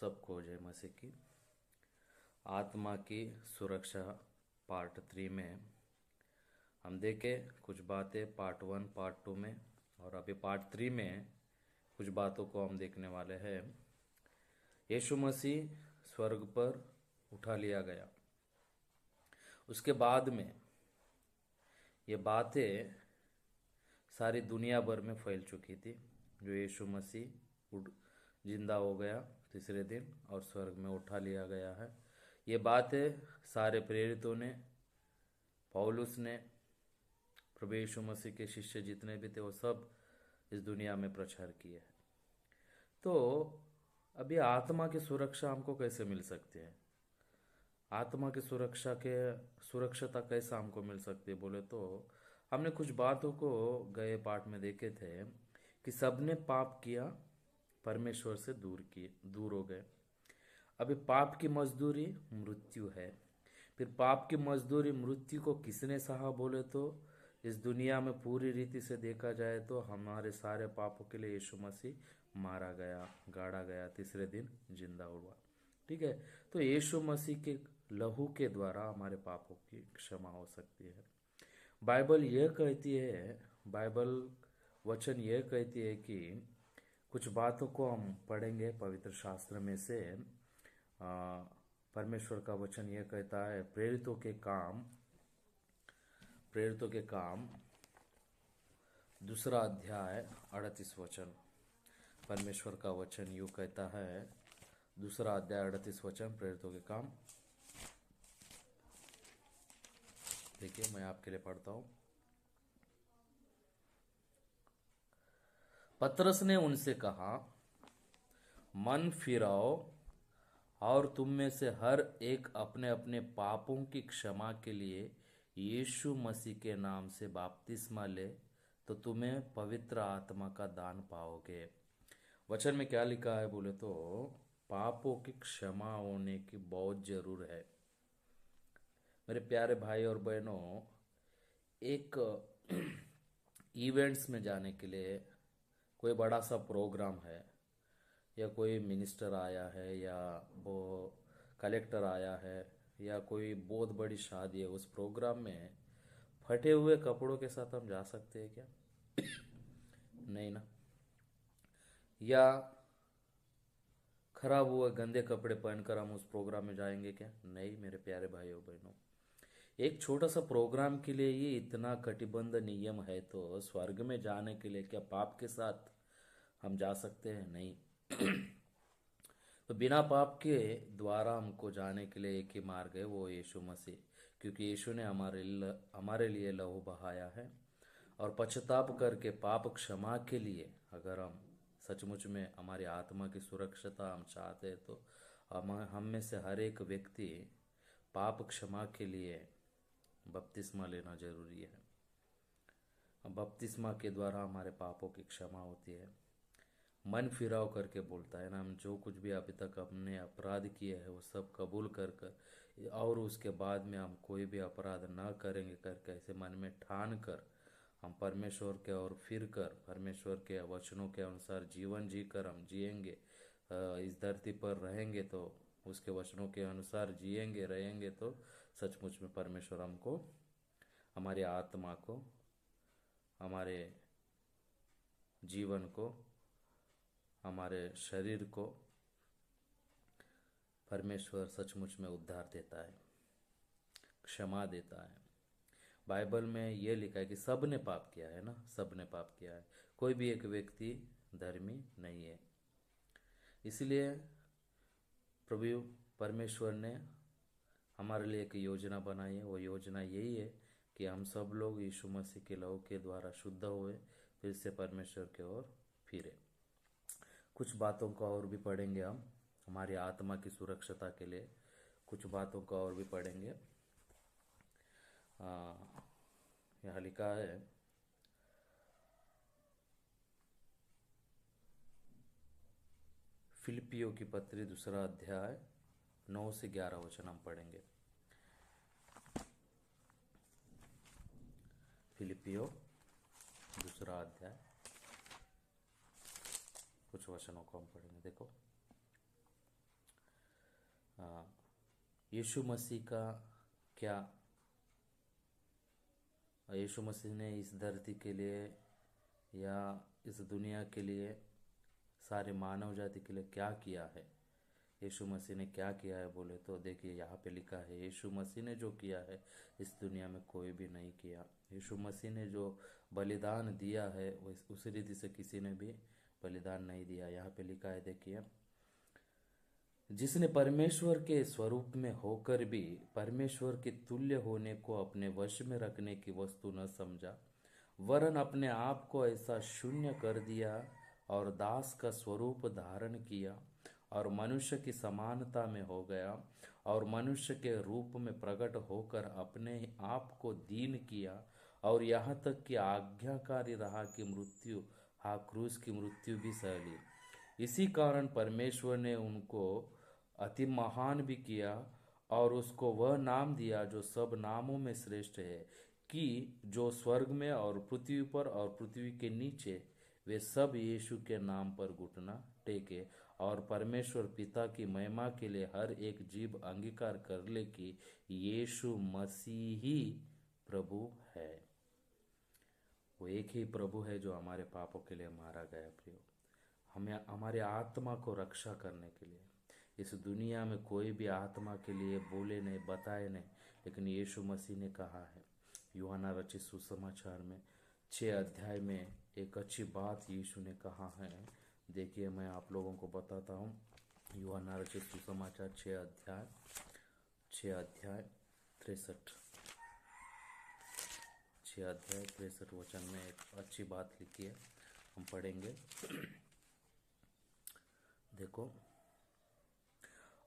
सबको जय मसीह की। आत्मा की सुरक्षा पार्ट 3 में हम देखे कुछ बातें पार्ट 1 पार्ट 2 में, और अभी पार्ट 3 में कुछ बातों को हम देखने वाले हैं। यीशु मसीह स्वर्ग पर उठा लिया गया। उसके बाद में ये बातें सारी दुनिया भर में फैल चुकी थी, जो यीशु मसीह जिंदा हो गया तीसरे दिन और स्वर्ग में उठा लिया गया है। ये बातें सारे प्रेरितों ने, पौलुस ने, प्रभु यीशु मसीह के शिष्य जितने भी थे वो सब इस दुनिया में प्रचार किए हैं। तो अभी आत्मा की सुरक्षा हमको कैसे मिल सकती है? आत्मा की सुरक्षता कैसे हमको मिल सकती है बोले तो हमने कुछ बातों को गए पाठ में देखे थे कि सबने पाप किया, परमेश्वर से दूर हो गए। अभी पाप की मजदूरी मृत्यु है। फिर पाप की मजदूरी मृत्यु को किसने सहा बोले तो इस दुनिया में पूरी रीति से देखा जाए तो हमारे सारे पापों के लिए यीशु मसीह मारा गया, गाड़ा गया, तीसरे दिन जिंदा हुआ। ठीक है, तो यीशु मसीह के लहू के द्वारा हमारे पापों की क्षमा हो सकती है। बाइबल यह कहती है, बाइबल वचन यह कहती है कि कुछ बातों को हम पढ़ेंगे पवित्र शास्त्र में से। परमेश्वर का वचन यह कहता है, प्रेरितों के काम 2 अध्याय 38 वचन। परमेश्वर का वचन यूं कहता है, 2 अध्याय 38 वचन, प्रेरितों के काम। देखिए, मैं आपके लिए पढ़ता हूं। पतरस ने उनसे कहा, मन फिराओ और तुम में से हर एक अपने अपने पापों की क्षमा के लिए यीशु मसीह के नाम से बपतिस्मा ले, तो तुम्हें पवित्र आत्मा का दान पाओगे। वचन में क्या लिखा है बोले तो पापों की क्षमा होने की बहुत जरूर है। मेरे प्यारे भाई और बहनों, एक इवेंट्स में जाने के लिए, कोई बड़ा सा प्रोग्राम है या कोई मिनिस्टर आया है या वो कलेक्टर आया है या कोई बहुत बड़ी शादी है, उस प्रोग्राम में फटे हुए कपड़ों के साथ हम जा सकते हैं क्या? नहीं ना। या खराब हुए गंदे कपड़े पहनकर हम उस प्रोग्राम में जाएंगे क्या? नहीं मेरे प्यारे भाइयों बहनों। एक छोटा सा प्रोग्राम के लिए ही इतना कटिबंध नियम है, तो स्वर्ग में जाने के लिए क्या पाप के साथ हम जा सकते हैं? नहीं। तो बिना पाप के द्वारा हमको जाने के लिए एक ही मार्ग है, वो यीशु मसीह। क्योंकि यीशु ने हमारे लिए लहू बहाया है, और पश्चाताप करके पाप क्षमा के लिए अगर हम सचमुच में हमारी आत्मा की सुरक्षता हम चाहते हैं तो हम में से हर एक व्यक्ति पाप क्षमा के लिए बपतिस्मा लेना जरूरी है। बपतिस्मा के द्वारा हमारे पापों की क्षमा होती है। मन फिराव करके बोलता है ना, हम जो कुछ भी अभी तक हमने अपराध किए हैं वो सब कबूल कर और उसके बाद में हम कोई भी अपराध ना करेंगे करके ऐसे मन में ठान कर हम परमेश्वर के और फिर कर परमेश्वर के वचनों के अनुसार जीवन जी कर हम जिएंगे, इस धरती पर रहेंगे, तो उसके वचनों के अनुसार जिएंगे रहेंगे तो सचमुच में परमेश्वर हमको, हमारी आत्मा को, हमारे जीवन को, हमारे शरीर को परमेश्वर सचमुच में उद्धार देता है, क्षमा देता है। बाइबल में ये लिखा है कि सब ने पाप किया है ना, सब ने पाप किया है, कोई भी एक व्यक्ति धर्मी नहीं है। इसलिए प्रभु परमेश्वर ने हमारे लिए एक योजना बनाई है। वो योजना यही है कि हम सब लोग यीशु मसीह के लहू के द्वारा शुद्ध हुए, फिर से परमेश्वर की ओर फिरे। कुछ बातों का और भी पढ़ेंगे हम, हमारी आत्मा की सुरक्षता के लिए कुछ बातों का और भी पढ़ेंगे। यहाँ लिखा है, फिलिपियों की पत्री 2 अध्याय 9 से 11 वचन हम पढ़ेंगे। फिलिपियों 2 अध्याय कुछ वचनों को हम पढ़ेंगे। देखो, यीशु मसीह का क्या, यीशु मसीह ने इस धरती के लिए या इस दुनिया के लिए, सारे मानव जाति के लिए क्या किया है। यीशु मसीह ने क्या किया है बोले तो देखिए यहाँ पे लिखा है, यीशु मसीह ने जो किया है इस दुनिया में कोई भी नहीं किया। यीशु मसीह ने जो बलिदान दिया है उस रीति से किसी ने भी बलिदान नहीं दिया। यहाँ पे लिखा है देखिए, जिसने परमेश्वर के स्वरूप में होकर भी परमेश्वर के तुल्य होने को अपने वश में रखने की वस्तु न समझा, वरन अपने आप को ऐसा शून्य कर दिया और दास का स्वरूप धारण किया और मनुष्य की समानता में हो गया और मनुष्य के रूप में प्रकट होकर अपने आप को दीन किया और यहाँ तक कि आज्ञाकारी रहा कि मृत्यु, हाँ क्रूस की मृत्यु भी सह ली। इसी कारण परमेश्वर ने उनको अति महान भी किया और उसको वह नाम दिया जो सब नामों में श्रेष्ठ है, कि जो स्वर्ग में और पृथ्वी पर और पृथ्वी के नीचे वे सब यीशु के नाम पर घुटना टेके और परमेश्वर पिता की महिमा के लिए हर एक जीव अंगीकार कर ले कि यीशु मसीह ही प्रभु है। वो एक ही प्रभु है जो हमारे पापों के लिए मारा गया। प्रियो, हमें हमारे आत्मा को रक्षा करने के लिए इस दुनिया में कोई भी आत्मा के लिए बोले नहीं, बताए नहीं, लेकिन यीशु मसीह ने कहा है यूहन्ना रचित सुसमाचार में 6 अध्याय में एक अच्छी बात यीशु ने कहा है। देखिए मैं आप लोगों को बताता हूँ, यूहन्ना रचित सुसमाचार 6 अध्याय 63 वचन में एक अच्छी बात लिखी है, हम पढ़ेंगे। देखो,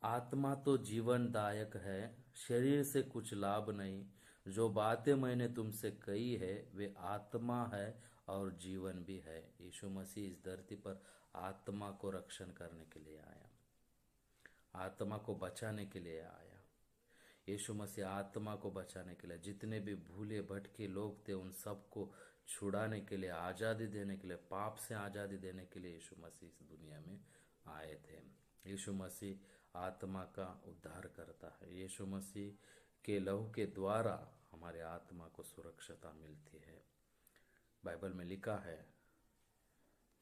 आत्मा तो जीवनदायक है, शरीर से कुछ लाभ नहीं। जो बातें मैंने तुमसे कही है वे आत्मा है और जीवन भी है। यीशु मसीह इस धरती पर आत्मा को रक्षण करने के लिए आया, आत्मा को बचाने के लिए आया। यीशु मसीह आत्मा को बचाने के लिए, जितने भी भूले भटके लोग थे उन सबको छुड़ाने के लिए, आज़ादी देने के लिए, पाप से आज़ादी देने के लिए यीशु मसीह इस दुनिया में आए थे। यीशु मसीह आत्मा का उद्धार करता है। यीशु मसीह के लहू के द्वारा हमारे आत्मा को सुरक्षता मिलती है। बाइबल में लिखा है,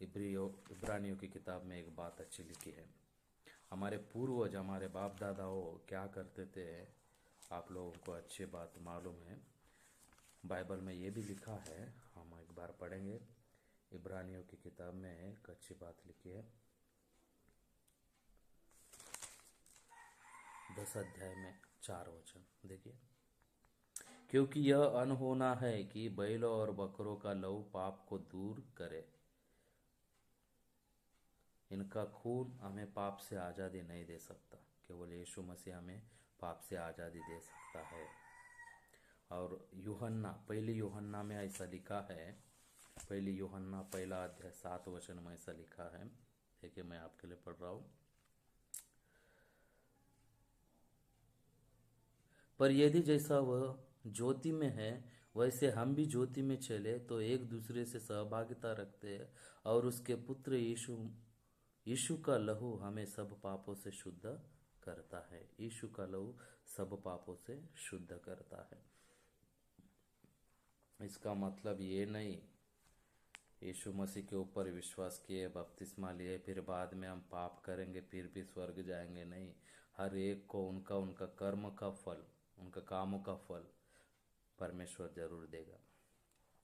इब्रानियों की किताब में एक बात अच्छी लिखी है। हमारे पूर्वज, हमारे बाप दादाओं क्या करते थे, आप लोगों को अच्छी बात मालूम है। बाइबल में ये भी लिखा है, हम एक बार पढ़ेंगे। इब्रानियों की किताब में एक अच्छी बात लिखी है, 10 अध्याय में 4 वचन देखिए, क्योंकि यह अनहोना है कि बैलों और बकरों का लहू पाप को दूर करे। इनका खून हमें पाप से आज़ादी नहीं दे सकता, केवल यीशु मसीह हमें पाप से आज़ादी दे सकता है। और पहली यूहन्ना में ऐसा लिखा है, पहली यूहन्ना 1 अध्याय 7 वचन में ऐसा लिखा है। देखिए मैं आपके लिए पढ़ रहा हूँ। पर यदि जैसा वह ज्योति में है वैसे हम भी ज्योति में चले तो एक दूसरे से सहभागिता रखते हैं और उसके पुत्र यीशु का लहू हमें सब पापों से शुद्ध करता है। यीशु का लहू सब पापों से शुद्ध करता है। इसका मतलब ये नहीं यीशु मसीह के ऊपर विश्वास किए, बपतिस्मा लिए, फिर बाद में हम पाप करेंगे फिर भी स्वर्ग जाएंगे, नहीं। हर एक को उनका उनका कर्म का फल, उनका कामों का फल परमेश्वर जरूर देगा।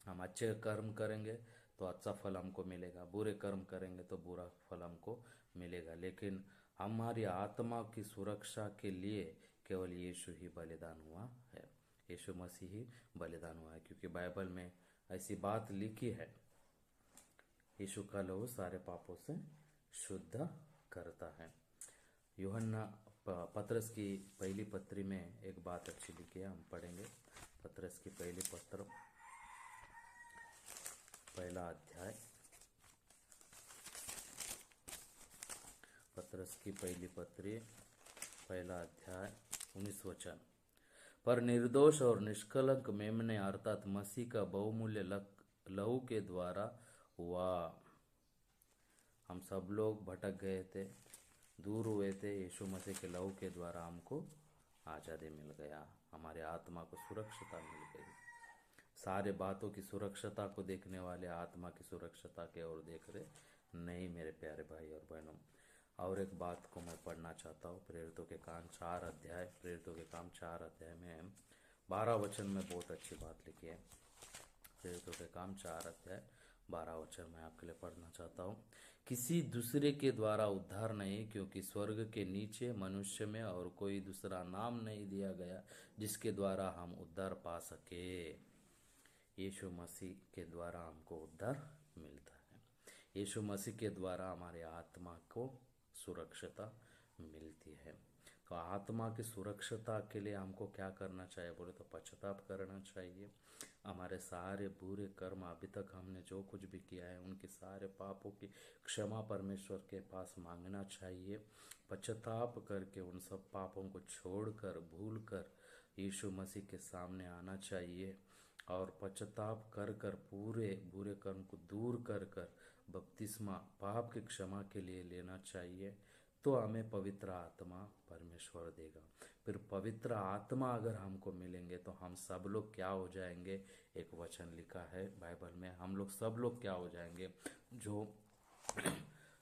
हम अच्छे कर्म करेंगे तो अच्छा फल हमको मिलेगा, बुरे कर्म करेंगे तो बुरा फल हमको मिलेगा। लेकिन हमारी आत्मा की सुरक्षा के लिए केवल यीशु ही बलिदान हुआ है, यीशु मसीह ही बलिदान हुआ है। क्योंकि बाइबल में ऐसी बात लिखी है, यीशु का लहू सारे पापों से शुद्ध करता है। यूहन्ना पतरस की पहली पत्री में एक बात अच्छी लिखी है, हम पढ़ेंगे। पतरस की पहली पत्र 1 अध्याय, पतरस की पहली पत्री 1 अध्याय 19 वचन, पर निर्दोष और निष्कलंक मेमने अर्थात मसीह का बहुमूल्य लहू के द्वारा हुआ। हम सब लोग भटक गए थे, दूर हुए थे, यीशु मसीह के लहू के द्वारा हमको आज़ादी मिल गया, हमारे आत्मा को सुरक्षता मिल गई। सारे बातों की सुरक्षता को देखने वाले आत्मा की सुरक्षता के ओर देख रहे नहीं मेरे प्यारे भाई और बहनों। और एक बात को मैं पढ़ना चाहता हूँ, प्रेरितों के काम 4 अध्याय, प्रेरितों के काम 4 अध्याय में 12 वचन में बहुत अच्छी बात लिखी है। प्रेरितों के काम 4 अध्याय 12 वचन मैं आपके लिए पढ़ना चाहता हूँ। किसी दूसरे के द्वारा उद्धार नहीं, क्योंकि स्वर्ग के नीचे मनुष्य में और कोई दूसरा नाम नहीं दिया गया जिसके द्वारा हम उद्धार पा सके। यीशु मसीह के द्वारा हमको उद्धार मिलता है। यीशु मसीह के द्वारा हमारे आत्मा को सुरक्षता मिलती है। तो आत्मा की सुरक्षता के लिए हमको क्या करना चाहिए बोले तो पश्चाताप करना चाहिए। हमारे सारे बुरे कर्म अभी तक हमने जो कुछ भी किया है उनके सारे पापों की क्षमा परमेश्वर के पास मांगना चाहिए। पश्चाताप करके उन सब पापों को छोड़कर भूल कर यीशु मसीह के सामने आना चाहिए और पश्चाताप कर कर पूरे बुरे कर्म को दूर कर कर बपतिस्मा पाप की क्षमा के लिए लेना चाहिए। तो हमें पवित्र आत्मा परमेश्वर देगा। फिर पवित्र आत्मा अगर हमको मिलेंगे तो हम सब लोग क्या हो जाएंगे। एक वचन लिखा है बाइबल में, हम लोग सब लोग क्या हो जाएंगे,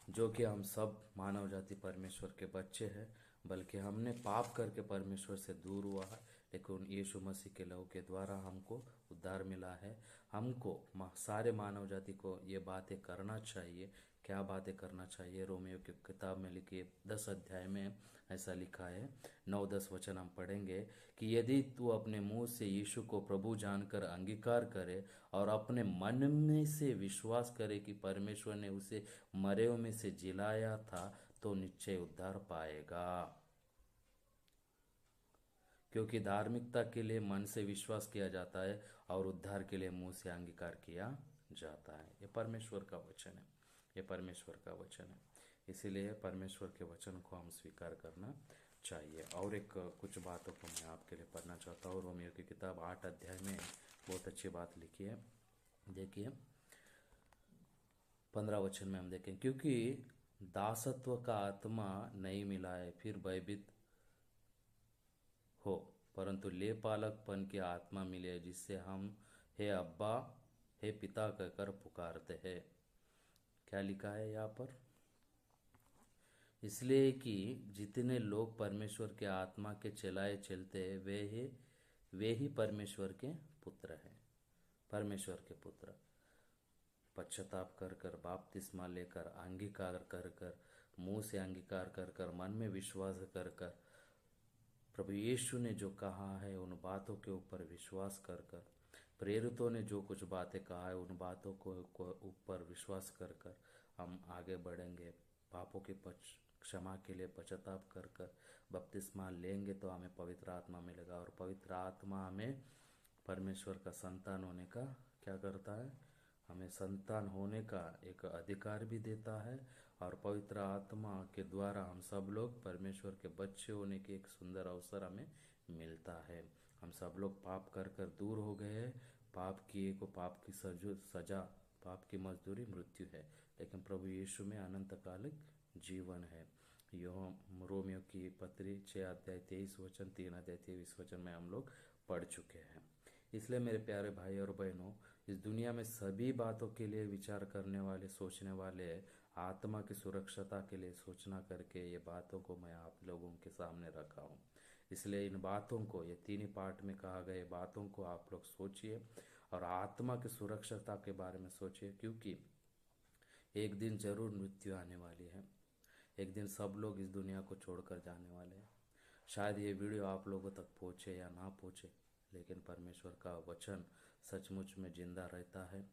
जो कि हम सब मानव जाति परमेश्वर के बच्चे हैं, बल्कि हमने पाप करके परमेश्वर से दूर हुआ है, लेकिन यीशु मसीह के लहू के द्वारा हमको उद्धार मिला है। हमको सारे मानव जाति को ये बातें करना चाहिए। क्या बातें करना चाहिए, रोमियो की किताब में लिखी 10 अध्याय में ऐसा लिखा है, 9-10 वचन हम पढ़ेंगे कि यदि तू अपने मुंह से यीशु को प्रभु जानकर अंगीकार करे और अपने मन में से विश्वास करे कि परमेश्वर ने उसे मरे हुए में से जिलाया था तो निश्चय उद्धार पाएगा। क्योंकि धार्मिकता के लिए मन से विश्वास किया जाता है और उद्धार के लिए मुंह से अंगीकार किया जाता है। ये परमेश्वर का वचन है, ये परमेश्वर का वचन है। इसीलिए परमेश्वर के वचन को हम स्वीकार करना चाहिए। और एक कुछ बातों को मैं आपके लिए पढ़ना चाहता हूँ। रोमियो की किताब 8 अध्याय में बहुत अच्छी बात लिखी है। देखिए 15 वचन में हम देखें, क्योंकि दासत्व का आत्मा नहीं मिला है फिर भयभीत हो, परंतु ले पालकपन की आत्मा मिले जिससे हम हे अब्बा हे पिता कहकर पुकारते हैं। क्या लिखा है यहाँ पर, इसलिए कि जितने लोग परमेश्वर के आत्मा के चलाए चलते हैं वे ही परमेश्वर के पुत्र हैं। परमेश्वर के पुत्र पश्चाताप कर कर बपतिस्मा लेकर अंगीकार कर कर मुंह से अंगीकार कर कर मन में विश्वास कर कर प्रभु यीशु ने जो कहा है उन बातों के ऊपर विश्वास कर कर, प्रेरितों ने जो कुछ बातें कहा है उन बातों को ऊपर विश्वास कर कर हम आगे बढ़ेंगे। पापों की क्षमा के लिए पश्चाताप कर कर बपतिस्मा लेंगे तो हमें पवित्र आत्मा मिलेगा। और पवित्र आत्मा हमें परमेश्वर का संतान होने का क्या करता है, हमें संतान होने का एक अधिकार भी देता है। और पवित्र आत्मा के द्वारा हम सब लोग परमेश्वर के बच्चे होने की एक सुंदर अवसर हमें मिलता है। हम सब लोग पाप कर कर दूर हो गए हैं। पाप किए को पाप की सजा, पाप की मजदूरी मृत्यु है, लेकिन प्रभु यीशु में अनंतकालिक जीवन है। यह रोमियो की पत्री 6 अध्याय 23 वचन 3 अध्याय 23 वचन में हम लोग पढ़ चुके हैं। इसलिए मेरे प्यारे भाई और बहनों, इस दुनिया में सभी बातों के लिए विचार करने वाले, सोचने वाले, आत्मा की सुरक्षता के लिए सोचना करके ये बातों को मैं आप लोगों के सामने रखा हूँ। इसलिए इन बातों को, ये 3 पार्ट में कहा गए बातों को आप लोग सोचिए और आत्मा की सुरक्षता के बारे में सोचिए, क्योंकि एक दिन जरूर मृत्यु आने वाली है। एक दिन सब लोग इस दुनिया को छोड़कर जाने वाले हैं। शायद ये वीडियो आप लोगों तक पहुँचे या ना पहुँचे, लेकिन परमेश्वर का वचन सचमुच में जिंदा रहता है।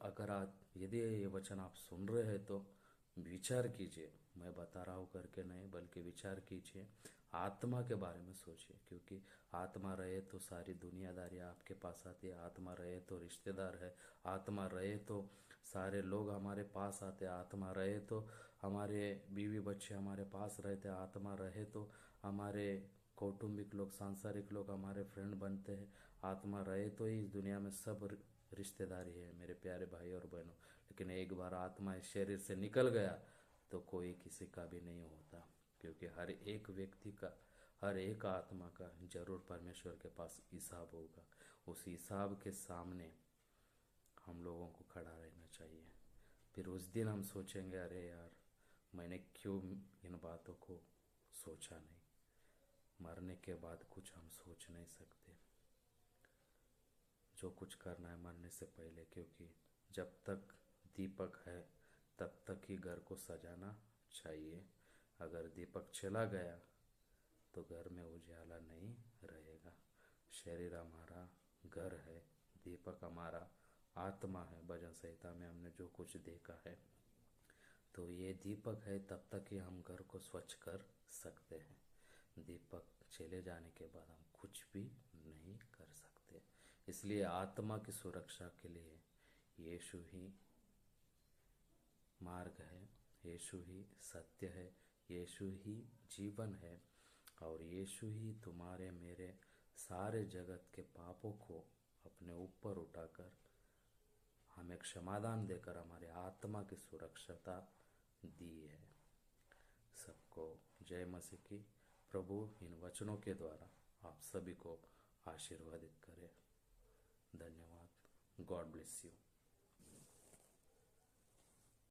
अगर आप यदि ये वचन आप सुन रहे हैं तो विचार कीजिए। मैं बता रहा हूँ करके नहीं, बल्कि विचार कीजिए, आत्मा के बारे में सोचिए। क्योंकि आत्मा रहे तो सारी दुनियादारी आपके पास आती है, आत्मा रहे तो रिश्तेदार है, आत्मा रहे तो सारे लोग हमारे पास आते हैं, आत्मा रहे तो हमारे बीवी बच्चे हमारे पास रहते हैं, आत्मा रहे तो हमारे कौटुंबिक लोग, सांसारिक लोग हमारे फ्रेंड बनते हैं, आत्मा रहे तो ही इस दुनिया में सब रिश्तेदारी है मेरे प्यारे भाई और बहनों। लेकिन एक बार आत्मा इस शरीर से निकल गया तो कोई किसी का भी नहीं होता, क्योंकि हर एक व्यक्ति का, हर एक आत्मा का जरूर परमेश्वर के पास हिसाब होगा। उस हिसाब के सामने हम लोगों को खड़ा रहना चाहिए। फिर उस दिन हम सोचेंगे, अरे यार, मैंने क्यों इन बातों को सोचा नहीं। मरने के बाद कुछ हम सोच नहीं सकते। जो कुछ करना है मरने से पहले, क्योंकि जब तक दीपक है तब तक ही घर को सजाना चाहिए। अगर दीपक चला गया तो घर में उजाला नहीं रहेगा। शरीर हमारा घर है, दीपक हमारा आत्मा है। भजन संहिता में हमने जो कुछ देखा है, तो ये दीपक है, तब तक ही हम घर को स्वच्छ कर सकते हैं। दीपक चले जाने के बाद हम कुछ भी नहीं कर सकते। इसलिए आत्मा की सुरक्षा के लिए यीशु ही मार्ग है, यीशु ही सत्य है, यीशु ही जीवन है, और यीशु ही तुम्हारे मेरे सारे जगत के पापों को अपने ऊपर उठाकर हमें क्षमादान देकर हमारे आत्मा की सुरक्षता दी है। सबको जय मसीह की। प्रभु इन वचनों के द्वारा आप सभी को आशीर्वादित करे। धन्यवाद। God bless you.